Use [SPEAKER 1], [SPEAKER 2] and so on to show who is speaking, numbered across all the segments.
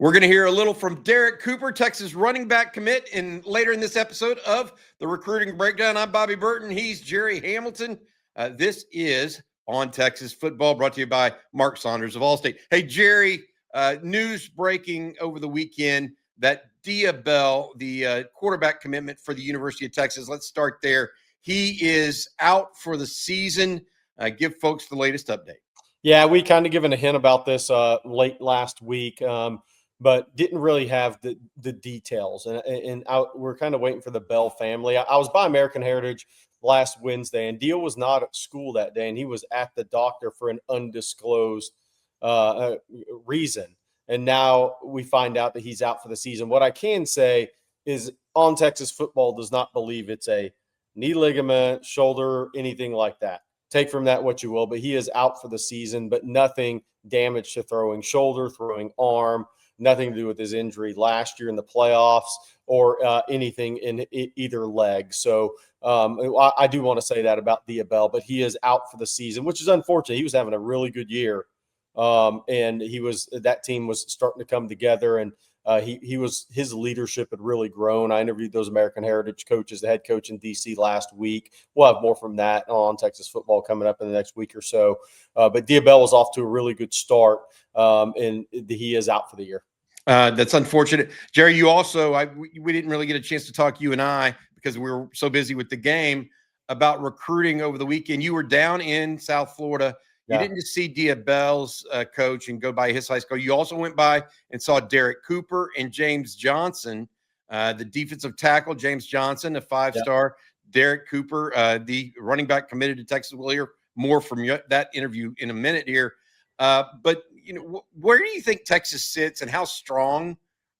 [SPEAKER 1] We're going to hear a little from Derrek Cooper, Texas running back commit, later in this episode of the Recruiting Breakdown. I'm Bobby Burton. He's Gerry Hamilton. This is On Texas Football, brought to you by Mark Saunders of Allstate. Hey, Gerry, news breaking over the weekend that Bell, the quarterback commitment for the University of Texas, let's start there. He is out for the season. Give folks the latest update.
[SPEAKER 2] Yeah, we kind of given a hint about this late last week. But didn't really have the details. And we're kind of waiting for the Bell family. I was by American Heritage last Wednesday, and Deal was not at school that day, and he was at the doctor for an undisclosed reason. And now we find out that he's out for the season. What I can say is On Texas Football does not believe it's a knee ligament, shoulder, anything like that. Take from that what you will, but he is out for the season, but nothing damage to throwing shoulder, throwing arm, nothing to do with his injury last year in the playoffs or anything in either leg. So I do want to say that about Bell, but he is out for the season, which is unfortunate. He was having a really good year, and that team was starting to come together, and his leadership had really grown. I interviewed those American Heritage coaches, the head coach in DC last week. We'll have more from that on Texas Football coming up in the next week or so. But Bell was off to a really good start, and he is out for the year.
[SPEAKER 1] That's unfortunate. Gerry, you also, we didn't really get a chance to talk, you and I, because we were so busy with the game, about recruiting over the weekend. You were down in South Florida. You didn't just see Bell's coach and go by his high school. You also went by and saw Derrek Cooper and James Johnson, the defensive tackle, James Johnson, a five-star. Derrek Cooper, the running back committed to Texas. We'll hear more from that interview in a minute here. But where do you think Texas sits, and how strong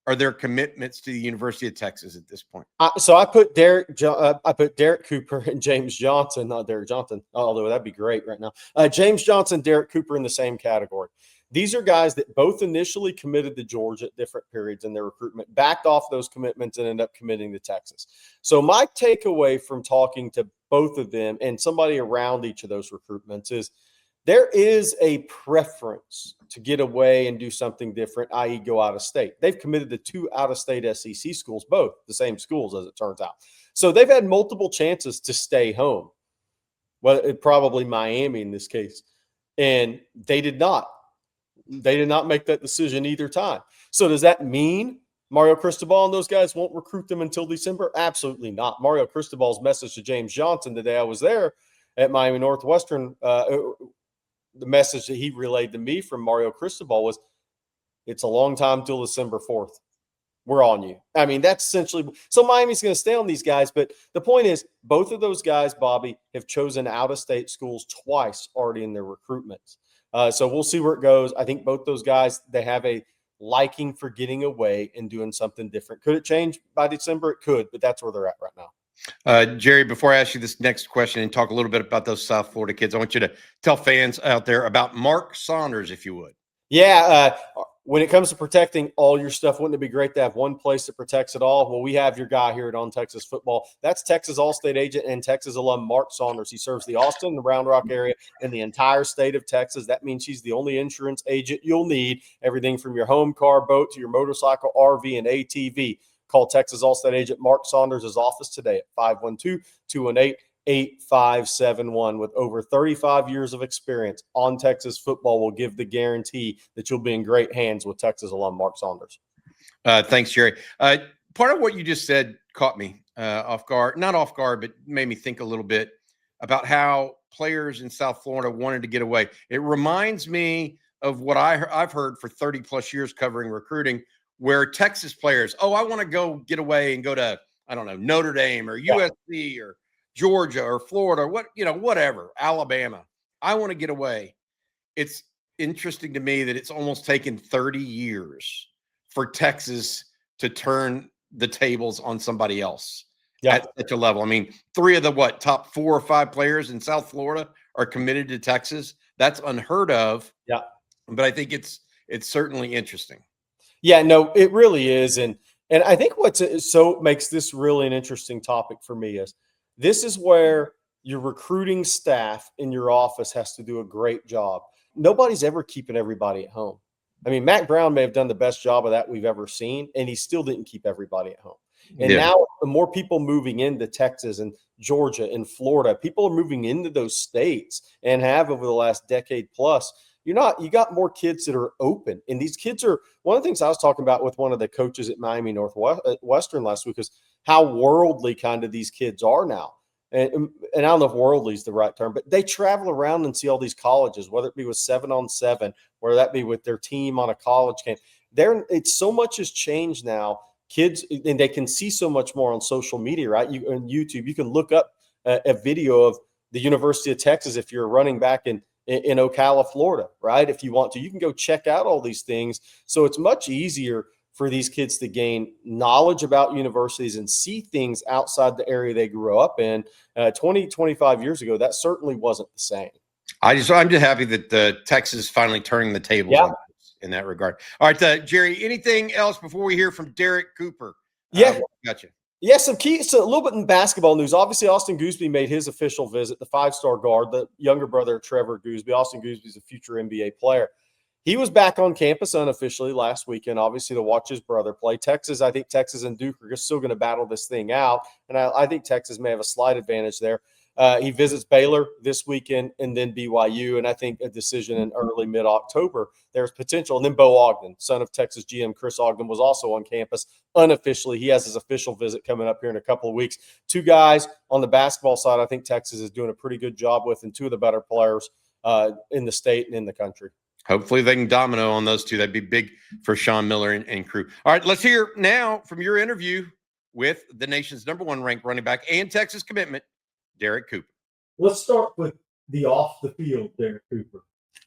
[SPEAKER 1] are their commitments to the University of Texas at this point?
[SPEAKER 2] So I put Derrek Cooper and James Johnson, not Derek Johnson, although that'd be great right now. James Johnson, Derrek Cooper in the same category. These are guys that both initially committed to Georgia at different periods in their recruitment, backed off those commitments, and ended up committing to Texas. So my takeaway from talking to both of them and somebody around each of those recruitments is there is a preference to get away and do something different, i.e. go out of state. They've committed to 2 out-of-state SEC schools, both the same schools as it turns out. So they've had multiple chances to stay home. Well, probably Miami in this case. And they did not. They did not make that decision either time. So does that mean Mario Cristobal and those guys won't recruit them until December? Absolutely not. Mario Cristobal's message to James Johnson today, I was there at Miami Northwestern, the message that he relayed to me from Mario Cristobal was, it's a long time till December 4th. We're on you. I mean, that's essentially – so Miami's going to stay on these guys. But the point is, both of those guys, Bobby, have chosen out-of-state schools twice already in their recruitments. So we'll see where it goes. I think both those guys, they have a liking for getting away and doing something different. Could it change by December? It could, but that's where they're at right now.
[SPEAKER 1] Gerry, before I ask you this next question and talk a little bit about those South Florida kids, I want you to tell fans out there about Mark Saunders, if you would.
[SPEAKER 2] Yeah, when it comes to protecting all your stuff, wouldn't it be great to have one place that protects it all? Well, we have your guy here at On Texas Football. That's Texas Allstate agent and Texas alum Mark Saunders. He serves the Austin, the Round Rock area, and the entire state of Texas. That means he's the only insurance agent you'll need, everything from your home, car, boat, to your motorcycle, RV, and ATV. Call Texas Allstate agent Mark Saunders' office today at 512-218-8571. With over 35 years of experience, On Texas Football will give the guarantee that you'll be in great hands with Texas alum Mark Saunders.
[SPEAKER 1] Thanks, Gerry. Part of what you just said caught me off guard. Not off guard, but made me think a little bit about how players in South Florida wanted to get away. It reminds me of what I've heard for 30-plus years covering recruiting, where Texas players, I want to go get away and go to, I don't know, Notre Dame or USC or Georgia or Florida, whatever, Alabama. I want to get away. It's interesting to me that it's almost taken 30 years for Texas to turn the tables on somebody else at such a level. I mean, 3 of the top 4 or 5 players in South Florida are committed to Texas. That's unheard of.
[SPEAKER 2] Yeah.
[SPEAKER 1] But I think it's certainly interesting.
[SPEAKER 2] Yeah, no, it really is. And I think so makes this really an interesting topic for me is this is where your recruiting staff in your office has to do a great job. Nobody's ever keeping everybody at home. I mean, Matt Brown may have done the best job of that we've ever seen, and he still didn't keep everybody at home. And now the more people moving into Texas and Georgia and Florida, people are moving into those states and have over the last decade plus. You got more kids that are open. And these kids are one of the things I was talking about with one of the coaches at Miami Northwestern last week is how worldly kind of these kids are now. And I don't know if worldly is the right term, but they travel around and see all these colleges, whether it be with 7-on-7, whether that be with their team on a college camp. It's so much has changed now. Kids, and they can see so much more on social media, right? On YouTube, you can look up a video of the University of Texas if you're a running back in Ocala, Florida, right? If you want to, you can go check out all these things. So it's much easier for these kids to gain knowledge about universities and see things outside the area they grew up in. 25 years ago, that certainly wasn't the same.
[SPEAKER 1] I'm just happy that Texas is finally turning the tables in that regard. All right, Gerry, anything else before we hear from Derrek Cooper? Gotcha.
[SPEAKER 2] Yeah, a little bit in basketball news. Obviously, Austin Gooseby made his official visit, the 5-star guard, the younger brother of Trevor Gooseby. Austin Gooseby is a future NBA player. He was back on campus unofficially last weekend, obviously, to watch his brother play. I think Texas and Duke are still going to battle this thing out, and I think Texas may have a slight advantage there. He visits Baylor this weekend and then BYU, and I think a decision in early mid-October. There's potential. And then Bo Ogden, son of Texas GM Chris Ogden, was also on campus unofficially. He has his official visit coming up here in a couple of weeks. Two guys on the basketball side I think Texas is doing a pretty good job with, and two of the better players in the state and in the country.
[SPEAKER 1] Hopefully they can domino on those two. That'd be big for Sean Miller and crew. All right, let's hear now from your interview with the nation's #1 ranked running back and Texas commitment, Derrek Cooper.
[SPEAKER 2] Let's start with the off the field, Derrek Cooper.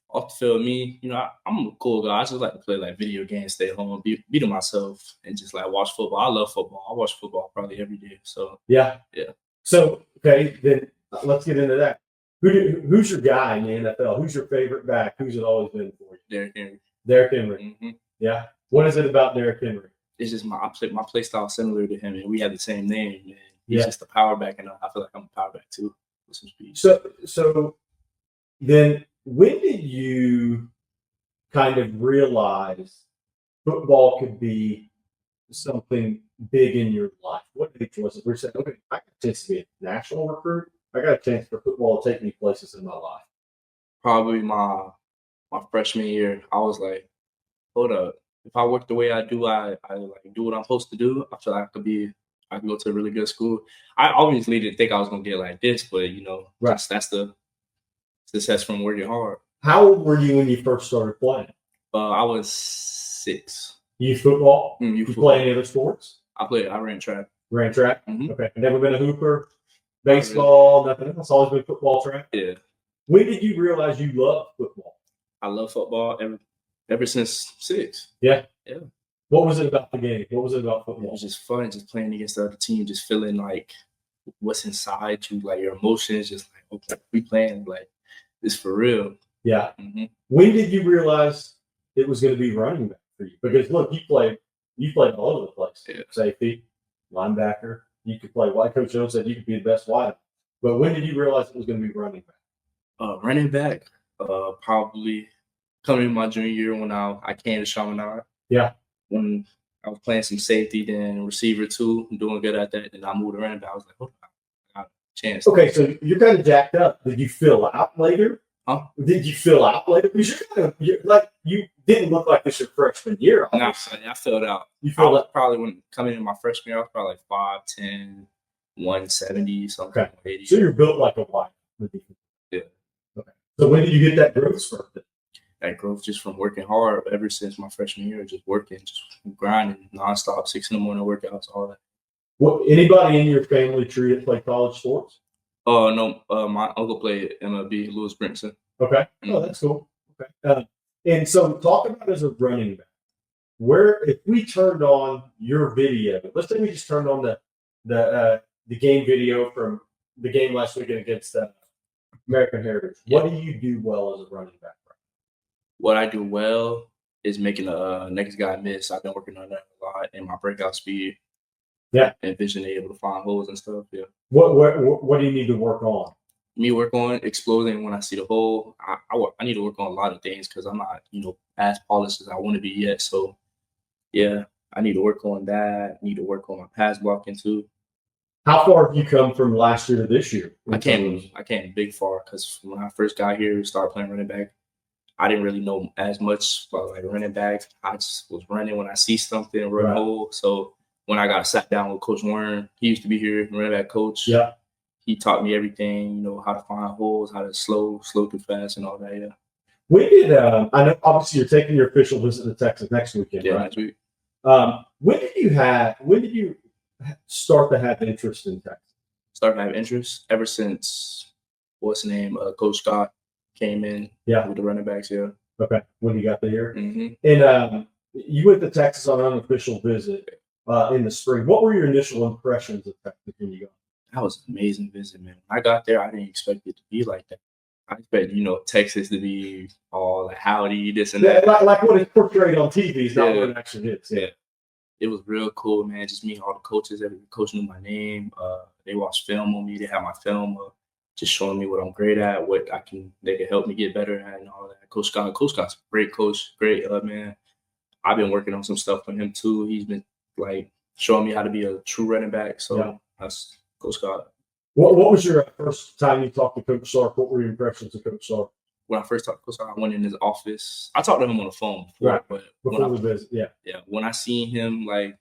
[SPEAKER 3] Off the field, me, I'm a cool guy. I just like to play like video games, stay home, be to myself, and just like watch football. I love football. I watch football probably every day. So
[SPEAKER 2] yeah.
[SPEAKER 3] So
[SPEAKER 2] okay, then let's get into that. Who's your guy in the NFL? Who's your favorite back? Who's it always been for you?
[SPEAKER 3] Derrick Henry.
[SPEAKER 2] Derrick Henry.
[SPEAKER 3] Mm-hmm.
[SPEAKER 2] Yeah. What is it about Derrick Henry?
[SPEAKER 3] It's just my play style similar to him, and we have the same name. And he's just a power back, and I feel like I'm a power back too with some speed.
[SPEAKER 2] So then, when did you kind of realize football could be something big in your life? What age was it? We said, okay, I got a chance to be a national recruit. I got a chance for football to take me places in my life.
[SPEAKER 3] Probably my freshman year, I was like, hold up. If I work the way I do, I like do what I'm supposed to do. I feel like I can go to a really good school. I obviously didn't think I was gonna get like this, but that's the success from working hard.
[SPEAKER 2] How old were you when you first started playing?
[SPEAKER 3] I was 6.
[SPEAKER 2] Youth football?
[SPEAKER 3] You
[SPEAKER 2] play any other sports?
[SPEAKER 3] I ran track.
[SPEAKER 2] Ran track?
[SPEAKER 3] Mm-hmm.
[SPEAKER 2] Okay. Never been a hooper? Baseball, nothing else. Always been football, track.
[SPEAKER 3] Yeah.
[SPEAKER 2] When did you realize you loved football?
[SPEAKER 3] I love football ever since 6.
[SPEAKER 2] Yeah.
[SPEAKER 3] Yeah.
[SPEAKER 2] What was it about the game? What was it about football?
[SPEAKER 3] It was just fun, just playing against the other team, just feeling like what's inside you, like your emotions, just like, okay, we playing like this for real.
[SPEAKER 2] Yeah.
[SPEAKER 3] Mm-hmm.
[SPEAKER 2] When did you realize it was going to be running back for you? Because look, you played all over the place.
[SPEAKER 3] Yeah.
[SPEAKER 2] Safety, linebacker. You could play wide. Coach Jones said you could be the best wide. But when did you realize it was going to be running back?
[SPEAKER 3] Running back, probably coming in my junior year when I came to Chaminade.
[SPEAKER 2] Yeah.
[SPEAKER 3] When I was playing some safety, then receiver too, doing good at that. Then I moved around, but I was like, oh, I got a chance.
[SPEAKER 2] Okay, so you're kind of jacked up. Did you fill out later?
[SPEAKER 3] Huh?
[SPEAKER 2] Did you fill out later? Because you didn't look like this your freshman year.
[SPEAKER 3] No, I filled out.
[SPEAKER 2] You filled out?
[SPEAKER 3] Probably when coming in my freshman year, I was probably like 5'10", 170, something.
[SPEAKER 2] Okay.
[SPEAKER 3] 180.
[SPEAKER 2] So you're built like a wide.
[SPEAKER 3] Yeah.
[SPEAKER 2] Okay. So when did you get that growth spurt?
[SPEAKER 3] That growth just from working hard ever since my freshman year, just working, just grinding nonstop, 6 in the morning workouts, all that.
[SPEAKER 2] What, anybody in your family tree that played college sports?
[SPEAKER 3] Oh, no. My uncle played MLB, Lewis Brinson.
[SPEAKER 2] Okay. Oh, that's cool. Okay. And so talk about as a running back, if we turned on your video, let's say we just turned on the game video from the game last weekend against American Heritage. What do you do well as a running back?
[SPEAKER 3] What I do well is making the next guy miss. I've been working on that a lot, and my breakout speed.
[SPEAKER 2] Yeah.
[SPEAKER 3] And vision, able to find holes and stuff. Yeah.
[SPEAKER 2] What do you need to work on?
[SPEAKER 3] me work on exploding when I see the hole. I need to work on a lot of things because I'm not, as polished as I want to be yet. So yeah, I need to work on that. I need to work on my pass blocking too.
[SPEAKER 2] How far have you come from last year to this year?
[SPEAKER 3] I can't big far because when I first got here, started playing running back, I didn't really know as much about like running backs. I just was running when I see something, run
[SPEAKER 2] Right.
[SPEAKER 3] hole. So when I got sat down with Coach Warren, he used to be here, running back coach.
[SPEAKER 2] Yeah.
[SPEAKER 3] He taught me everything, how to find holes, how to slow too fast, and all that. Yeah.
[SPEAKER 2] When did I know obviously you're taking your official visit to Texas next weekend,
[SPEAKER 3] Yeah,
[SPEAKER 2] right?
[SPEAKER 3] next week.
[SPEAKER 2] When did you start to have interest in Texas?
[SPEAKER 3] Started to have interest ever since Coach Scott came in.
[SPEAKER 2] Yeah.
[SPEAKER 3] With the running backs. Yeah.
[SPEAKER 2] Okay. When you got there,
[SPEAKER 3] Mm-hmm.
[SPEAKER 2] and you went to Texas on an unofficial visit in the spring. What were your initial impressions of Texas when you got?
[SPEAKER 3] That was an amazing visit, man. When I got there, I didn't expect it to be like that. I expected, Texas to be all like howdy, this and that.
[SPEAKER 2] Like what is portrayed on TV is not
[SPEAKER 3] Yeah.
[SPEAKER 2] what it actually is. Yeah.
[SPEAKER 3] It was real cool, man. Just meeting all the coaches. Every coach knew my name. They watched film on me. They had my film, just showing me what I'm great at, they can help me get better at, and all that. Coach Scott's a great coach, great man. I've been working on some stuff with him too. He's been like showing me how to be a true running back. So that's Coach Scott.
[SPEAKER 2] What was your first time you talked to Coach Sark? What were your impressions of Coach Sark?
[SPEAKER 3] When I first talked to Coach Scott, I went in his office. I talked to him on the phone before,
[SPEAKER 2] Right.
[SPEAKER 3] but
[SPEAKER 2] Before the visit, yeah.
[SPEAKER 3] Yeah, when I seen him like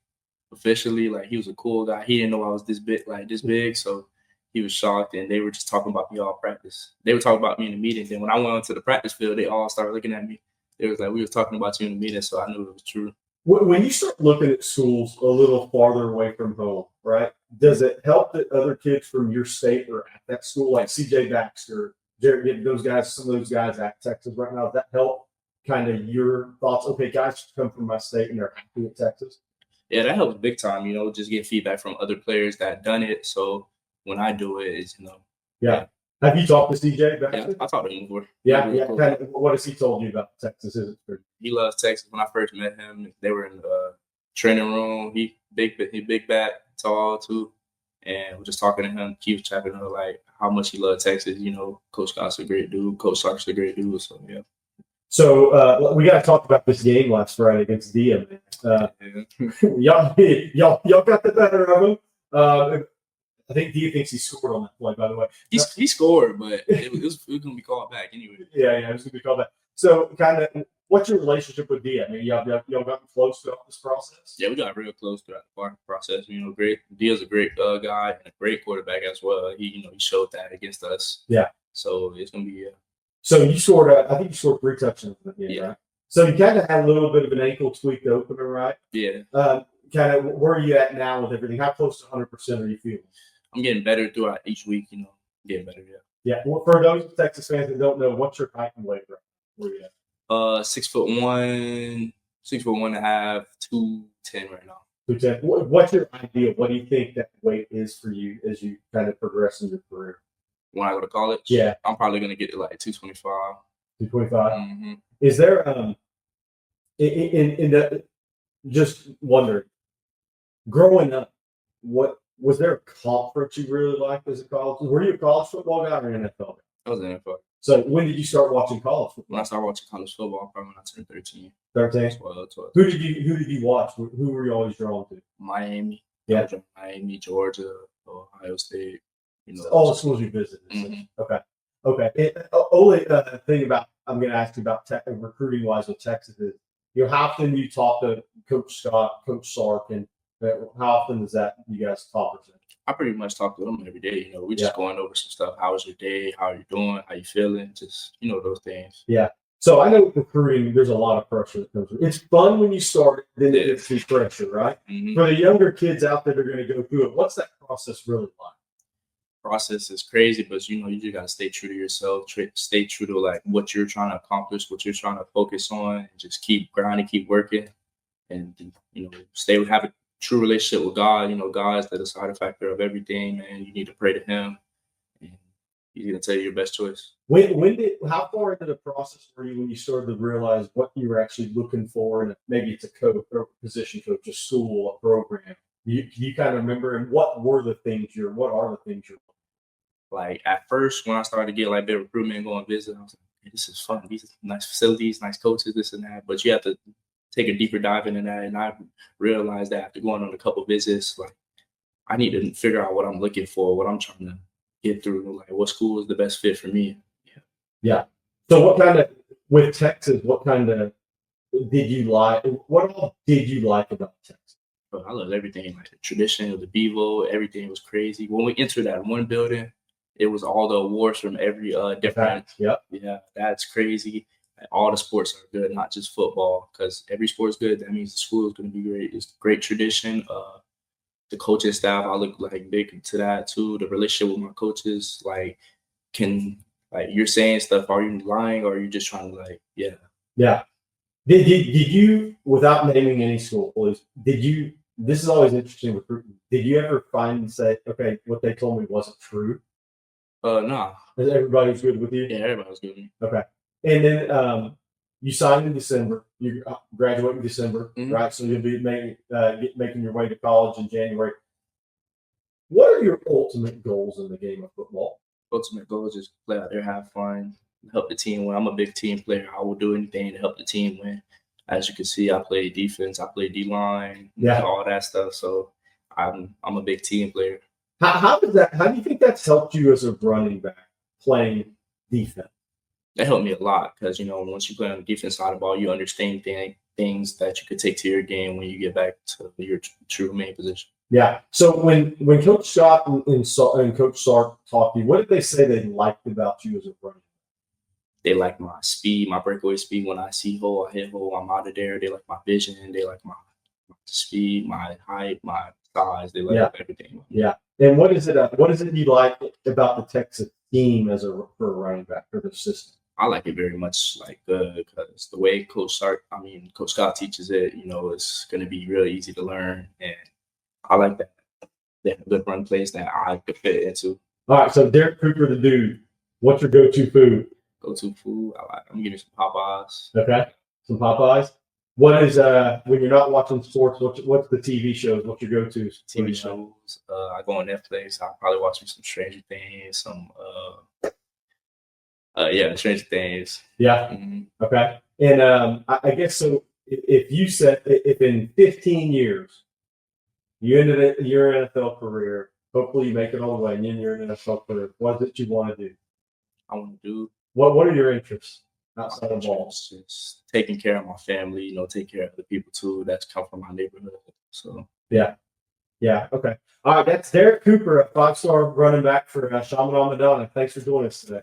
[SPEAKER 3] officially, like he was a cool guy. He didn't know I was this big, so he was shocked, and they were just talking about me all practice. They were talking about me in the meeting. Then when I went onto the practice field, they all started looking at me. It was like we were talking about you in the meeting, so I knew it was true.
[SPEAKER 2] When you start looking at schools a little farther away from home, right? Does it help that other kids from your state are at that school, like C.J. Baxter, Jared, some of those guys at Texas right now? Does that help kind of your thoughts? Okay, guys come from my state and they're happy at Texas.
[SPEAKER 3] Yeah, that helps big time. Just get feedback from other players that done it. So when I do it, it's
[SPEAKER 2] Yeah. Have you talked to C.J. Baxter?
[SPEAKER 3] Yeah, I talked to him before.
[SPEAKER 2] Yeah. Kind of, what has he told you about Texas?
[SPEAKER 3] He loves Texas. When I first met him, they were in the training room. He big back, tall too, and we're just talking to him. He was chatting up like how much he loved Texas. Coach Scott's a great dude. Coach Sark's a great dude. So yeah.
[SPEAKER 2] So we got to talk about this game last Friday against Dia, man. Y'all got the better of him. I think Dia thinks he scored on that play, by the way.
[SPEAKER 3] He scored, but it was going to be called back anyway.
[SPEAKER 2] Yeah, it was going to be called back. So, kind of, what's your relationship with Dia? I mean, y'all gotten close throughout this process?
[SPEAKER 3] Yeah, we got real close throughout the process. Great. Dia's a great guy and a great quarterback as well. He showed that against us.
[SPEAKER 2] Yeah.
[SPEAKER 3] So it's going to be.
[SPEAKER 2] So you scored. I think you scored 3 touchdowns in the game,
[SPEAKER 3] yeah.
[SPEAKER 2] Right? So you kind of had a little bit of an ankle tweaked opener, right?
[SPEAKER 3] Yeah.
[SPEAKER 2] Kind of, where are you at now with everything? How close to 100% are you feeling?
[SPEAKER 3] I'm getting better throughout each week. Getting better. Yeah.
[SPEAKER 2] Yeah. Well, for those Texas fans that don't know, what's your height and weight right? Where are you at?
[SPEAKER 3] 6'1", 6'1.5", 210 right now.
[SPEAKER 2] 210. What's your ideal? What do you think that weight is for you as you kind of progress in your career?
[SPEAKER 3] When I go to college,
[SPEAKER 2] yeah,
[SPEAKER 3] I'm probably gonna get to like 225.
[SPEAKER 2] 225.
[SPEAKER 3] Mm-hmm.
[SPEAKER 2] Is there in the just wondering, growing up, what was there a conference you really liked as a college? Were you a college football guy or an NFL guy?
[SPEAKER 3] I was an NFL.
[SPEAKER 2] So when did you start watching college football?
[SPEAKER 3] When I started watching college football, probably when I turned 13.
[SPEAKER 2] 13.
[SPEAKER 3] 12.
[SPEAKER 2] Who did you watch? Who were you always drawn to?
[SPEAKER 3] Miami.
[SPEAKER 2] Yeah.
[SPEAKER 3] Miami, Georgia, Ohio State.
[SPEAKER 2] All the schools you visited.
[SPEAKER 3] Mm-hmm.
[SPEAKER 2] Okay. Only thing I'm going to ask you about recruiting wise with Texas is, how often you talk to Coach Scott, Coach Sark, and how often is that you guys talk with them?
[SPEAKER 3] I pretty much talk to them every day. We just going over some stuff. How was your day? How are you doing? How you feeling? Just those things.
[SPEAKER 2] Yeah. So I know with recruiting, there's a lot of pressure that comes with it. It's fun when you start, then it gets through pressure, right?
[SPEAKER 3] Mm-hmm.
[SPEAKER 2] For the younger kids out there that are going to go through it, what's that process really like?
[SPEAKER 3] Process is crazy, but you just gotta stay true to yourself, stay true to like what you're trying to accomplish, what you're trying to focus on, and just keep grinding, keep working, and have a true relationship with God. God is the deciding factor of everything, man. You need to pray to Him, and He's gonna tell you your best choice.
[SPEAKER 2] How far into the process were you when you started to realize what you were actually looking for, and maybe it's a coach or a position coach, a school, a program? You kind of remember, and what are the things you're looking for?
[SPEAKER 3] like at first when I started to get like big recruitment and go on visit, I was like, hey, this is fun. These are nice facilities, nice coaches, this and that. But you have to take a deeper dive into that. And I realized that after going on a couple visits, like I need to figure out what I'm looking for, what I'm trying to get through, like what school is the best fit for me.
[SPEAKER 2] Yeah. So what kind of, with Texas, what kind of did you like? What all did you like about Texas?
[SPEAKER 3] But I loved everything, like the tradition of the Bevo, everything was crazy. When we entered that one building, it was all the awards from every different.
[SPEAKER 2] Yep.
[SPEAKER 3] Yeah, that's crazy. Like, all the sports are good, not just football, because every sport's good. That means the school is going to be great. It's great tradition. The coaching staff, I look like big into that too. The relationship with my coaches, like you're saying stuff. Are you lying or are you just trying to
[SPEAKER 2] Yeah. Did you, without naming any school, please, this is always interesting recruitment. Did you ever find and say, okay, what they told me wasn't true?
[SPEAKER 3] No.
[SPEAKER 2] Everybody was good with you?
[SPEAKER 3] Yeah, everybody was good with me.
[SPEAKER 2] Okay. And then you signed in December. You graduate in December, right? So you'll be making your way to college in January. What are your ultimate goals in the game of football?
[SPEAKER 3] Ultimate goal is just play out there, have fun, help the team win. I'm a big team player. I will do anything to help the team win. As you can see, I play defense, I play D-line, all that stuff. So I'm a big team player.
[SPEAKER 2] How do you think that's helped you as a running back playing defense?
[SPEAKER 3] That helped me a lot because, once you play on the defense side of the ball, you understand things that you could take to your game when you get back to your true main position.
[SPEAKER 2] Yeah. So when Coach Scott and Coach Sark talked to you, what did they say they liked about you as a running back?
[SPEAKER 3] They like my speed, my breakaway speed. When I see hole, I hit hole, I'm out of there. They like my vision. They like my speed, my height, my size. They like everything.
[SPEAKER 2] Yeah. And what is it you like about the Texas team for a running back for the system?
[SPEAKER 3] I like it very much because the way Coach Scott teaches it, it's going to be real easy to learn. And I like that. They have good run plays that I could fit into.
[SPEAKER 2] All right. So Derrek Cooper, the dude, what's your go-to food?
[SPEAKER 3] Go-to food? I'm getting some Popeyes.
[SPEAKER 2] Okay. Some Popeyes. What is when you're not watching sports? What's the TV shows? What's your go-tos?
[SPEAKER 3] TV shows. I go on Netflix. I'll probably watch some Stranger Things. Stranger Things.
[SPEAKER 2] Yeah.
[SPEAKER 3] Mm-hmm.
[SPEAKER 2] Okay. And I guess so. If in 15 years you ended your NFL career, hopefully you make it all the way, and then your NFL career, what is it you want to do?
[SPEAKER 3] I want to do.
[SPEAKER 2] What are your interests outside of ball?
[SPEAKER 3] Just taking care of my family, take care of the people too that's come from my neighborhood. So
[SPEAKER 2] yeah, okay. All right, that's Derrek Cooper, a 5-star running back for Chaminade Madonna. Thanks for joining us today.